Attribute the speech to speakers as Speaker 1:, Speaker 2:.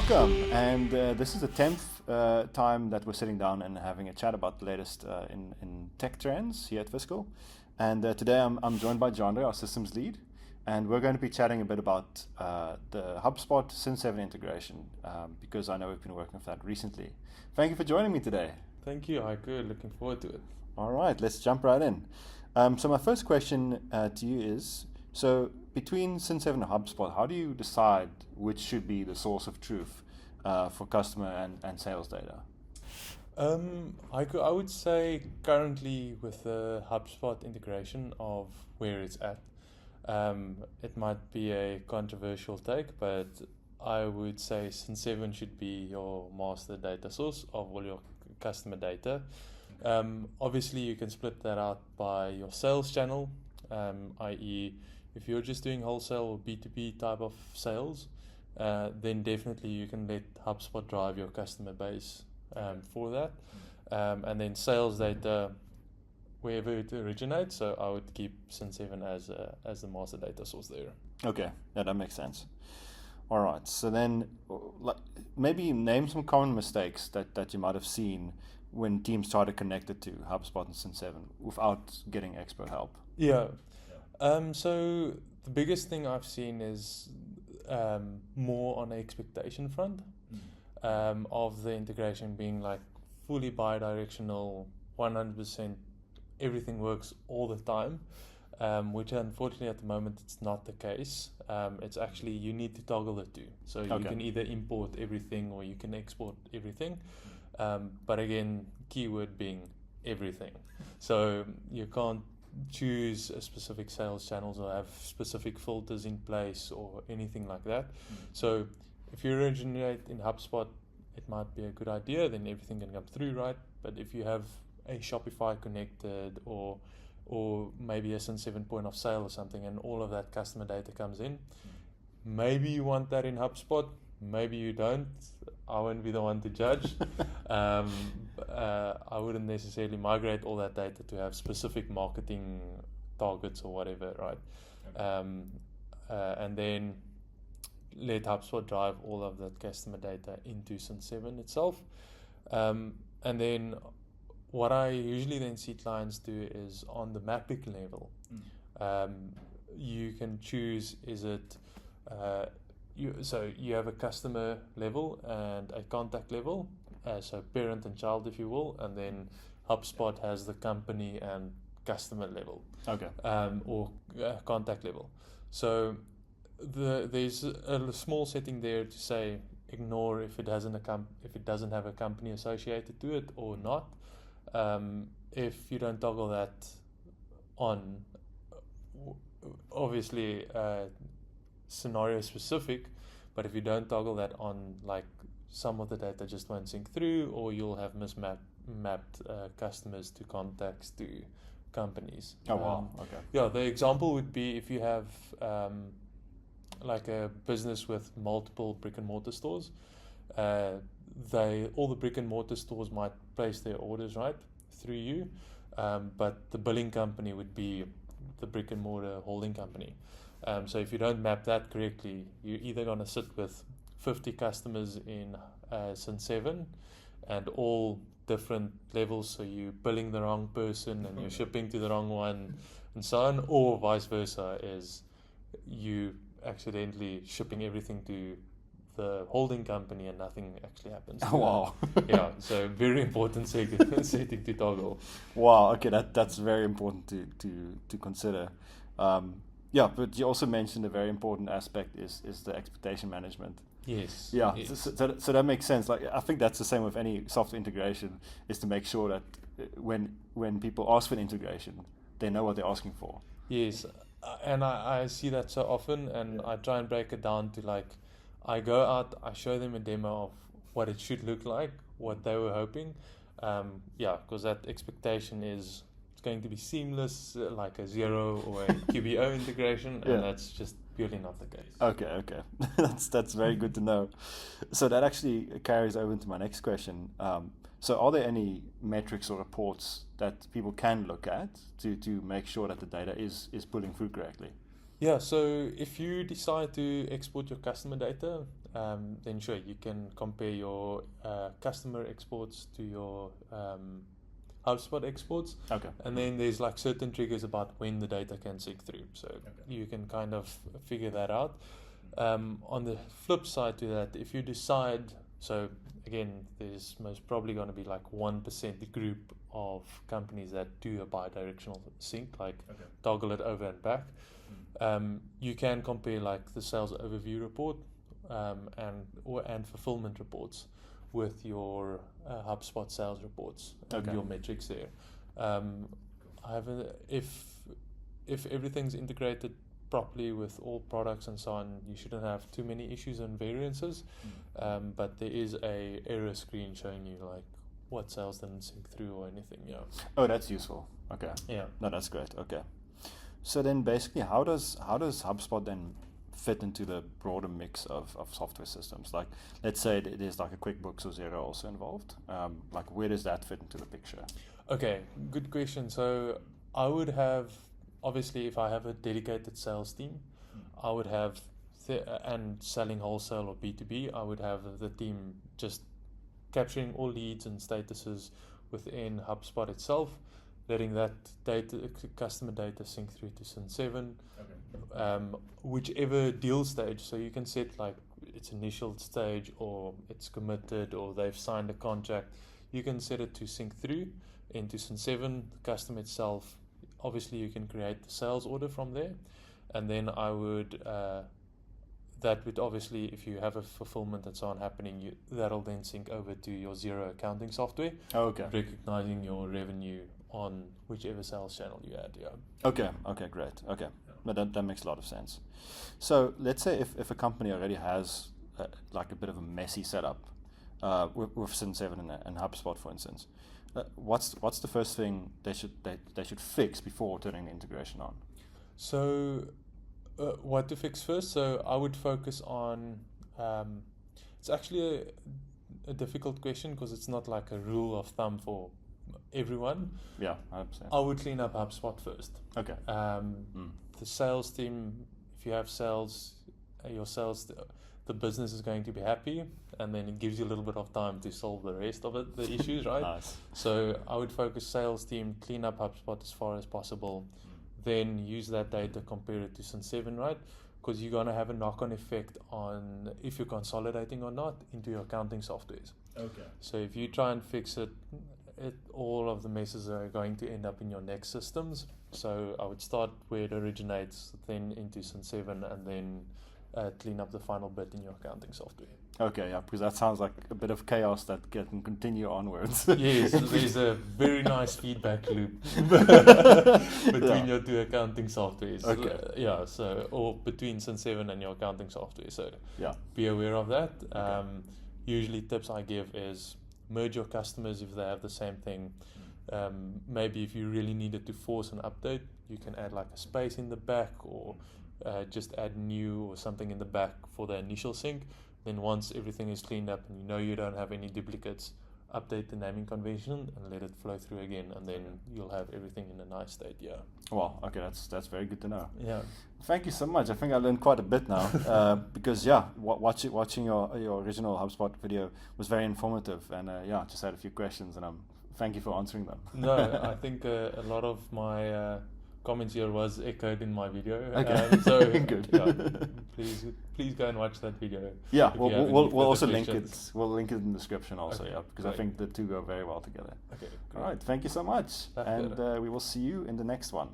Speaker 1: Welcome, and this is the 10th time that we're sitting down and having a chat about the latest in tech trends here at Fiskal. And today I'm joined by John, our systems lead, and we're going to be chatting a bit about the HubSpot Cin7 integration, because I know we've been working with that recently. Thank you for joining me today.
Speaker 2: Thank you, Heiko. Looking forward to it.
Speaker 1: All right, let's jump right in. So my first question to you is, so between Cin7 and HubSpot, how do you decide which should be the source of truth for customer and sales data?
Speaker 2: I would say currently with the HubSpot integration of where it's at, it might be a controversial take, but I would say Cin7 should be your master data source of all your customer data. Obviously, you can split that out by your sales channel, i.e. if you're just doing wholesale or B2B type of sales, then definitely you can let HubSpot drive your customer base for that. And then sales data, wherever it originates, so I would keep Cin7 as the master data source there.
Speaker 1: Okay, yeah, that makes sense. All right, so then maybe name some common mistakes that you might have seen when teams try to connect it to HubSpot and Cin7 without getting expert help.
Speaker 2: Yeah. So the biggest thing I've seen is more on the expectation front of the integration being like fully bidirectional, 100%, everything works all the time, which unfortunately at the moment it's not the case. It's actually you need to toggle the two. So you can either import everything or you can export everything. But again, keyword being everything. So you can't choose a specific sales channels or have specific filters in place or anything like that. So if you originate in HubSpot, it might be a good idea, then everything can come through, right? But if you have a Shopify connected or maybe a Cin7 point of sale or something and all of that customer data comes in, maybe you want that in HubSpot, maybe you don't. I won't be the one to judge. I wouldn't necessarily migrate all that data to have specific marketing targets or whatever, right? And then let HubSpot drive all of that customer data into Cin7 itself. And then what I usually then see clients do is on the mapping level. You can choose, is it so you have a customer level and a contact level, so parent and child, if you will, and then HubSpot has the company and customer level, or contact level. So there's a small setting there to say ignore if it doesn't have a company associated to it or not. If you don't toggle that on, obviously scenario specific, but if you don't toggle that on, like some of the data just won't sync through, or you'll have mapped customers to contacts to companies.
Speaker 1: Oh wow, okay.
Speaker 2: Yeah, the example would be if you have like a business with multiple brick and mortar stores, all the brick and mortar stores might place their orders right through you, but the billing company would be the brick and mortar holding company. So if you don't map that correctly, you're either going to sit with 50 customers in Cin7 and all different levels, so you're billing the wrong person and you're shipping to the wrong one and so on, or vice versa, is you accidentally shipping everything to the holding company and nothing actually happens.
Speaker 1: Oh, wow.
Speaker 2: Yeah, so very important setting to toggle.
Speaker 1: Wow, okay, that's very important to consider. Yeah, but you also mentioned a very important aspect is the expectation management.
Speaker 2: Yes.
Speaker 1: Yeah,
Speaker 2: yes.
Speaker 1: So that makes sense. Like I think that's the same with any software integration, is to make sure that when people ask for an integration, they know what they're asking for.
Speaker 2: Yes, and I see that so often, and I try and break it down to like, I go out, I show them a demo of what it should look like, what they were hoping. Because that expectation is it's going to be seamless, like a Xero or a QBO integration, and that's just purely not the case.
Speaker 1: Okay. that's very good to know. So that actually carries over into my next question. So are there any metrics or reports that people can look at to make sure that the data is pulling through correctly?
Speaker 2: Yeah, so if you decide to export your customer data, then sure, you can compare your customer exports to your HubSpot exports.
Speaker 1: Okay.
Speaker 2: And then there's like certain triggers about when the data can sync through. So you can kind of figure that out. On the flip side to that, if you decide, so again, there's most probably going to be like 1% group of companies that do a bidirectional sync, like toggle it over and back. You can compare like the sales overview report and fulfillment reports with your HubSpot sales reports and your metrics there. If everything's integrated properly with all products and so on, you shouldn't have too many issues and variances. But there is a error screen showing you like what sales didn't sync through or anything. Yeah.
Speaker 1: Oh, that's useful. Okay.
Speaker 2: Yeah.
Speaker 1: No, that's great. Okay. So then basically how does HubSpot then fit into the broader mix of software systems? Like, let's say there's like a QuickBooks or Xero also involved. Like, where does that fit into the picture?
Speaker 2: Okay, good question. So I would have, obviously, if I have a dedicated sales team, I would have, and selling wholesale or B2B, I would have the team just capturing all leads and statuses within HubSpot itself, letting that data, customer data, sync through to Cin7. Whichever deal stage, so you can set like its initial stage or it's committed or they've signed a contract, you can set it to sync through into Cin7, the customer itself. Obviously you can create the sales order from there, and then I would that would obviously, if you have a fulfillment and so on happening, that'll then sync over to your Xero accounting software, recognizing your revenue on whichever sales channel you add. Yeah.
Speaker 1: Okay, great. Okay, but that makes a lot of sense. So let's say if a company already has like a bit of a messy setup with Cin7 and HubSpot, for instance, what's the first thing they should fix before turning the integration on?
Speaker 2: So what to fix first? So I would focus on. It's actually a difficult question because it's not like a rule of thumb for everyone.
Speaker 1: Yeah, 100%.
Speaker 2: I would clean up HubSpot first.
Speaker 1: Okay.
Speaker 2: The sales team, if you have sales, your sales, the business is going to be happy, and then it gives you a little bit of time to solve the rest of it, the issues, right?
Speaker 1: Nice.
Speaker 2: So I would focus sales team, clean up HubSpot as far as possible, then use that data, compare it to Cin7, right? Because you're going to have a knock-on effect on if you're consolidating or not into your accounting softwares.
Speaker 1: Okay.
Speaker 2: So if you try and fix it, all of the messes are going to end up in your next systems. So I would start where it originates, then into Cin7, and then clean up the final bit in your accounting software.
Speaker 1: Okay, yeah, because that sounds like a bit of chaos that can continue onwards.
Speaker 2: Yes, there's a very nice feedback loop between your two accounting softwares.
Speaker 1: Okay.
Speaker 2: So or between Cin7 and your accounting software. So
Speaker 1: yeah,
Speaker 2: be aware of that. Usually tips I give is merge your customers if they have the same thing. Maybe if you really needed to force an update, you can add like a space in the back, or just add new or something in the back for the initial sync. Then once everything is cleaned up and you know you don't have any duplicates, update the naming convention and let it flow through again, and then you'll have everything in a nice state. Yeah.
Speaker 1: Wow. Okay, that's very good to know.
Speaker 2: Yeah.
Speaker 1: Thank you so much. I think I learned quite a bit now because watching your original HubSpot video was very informative, and just had a few questions, and thank you for answering them.
Speaker 2: No, I think a lot of my comments here was echoed in my video.
Speaker 1: Okay.
Speaker 2: So
Speaker 1: good.
Speaker 2: Yeah, please go and watch that video.
Speaker 1: Yeah, we'll also link it. We'll link it in the description also. Okay, because I think the two go very well together.
Speaker 2: Okay.
Speaker 1: Great. All right. Thank you so much, and we will see you in the next one.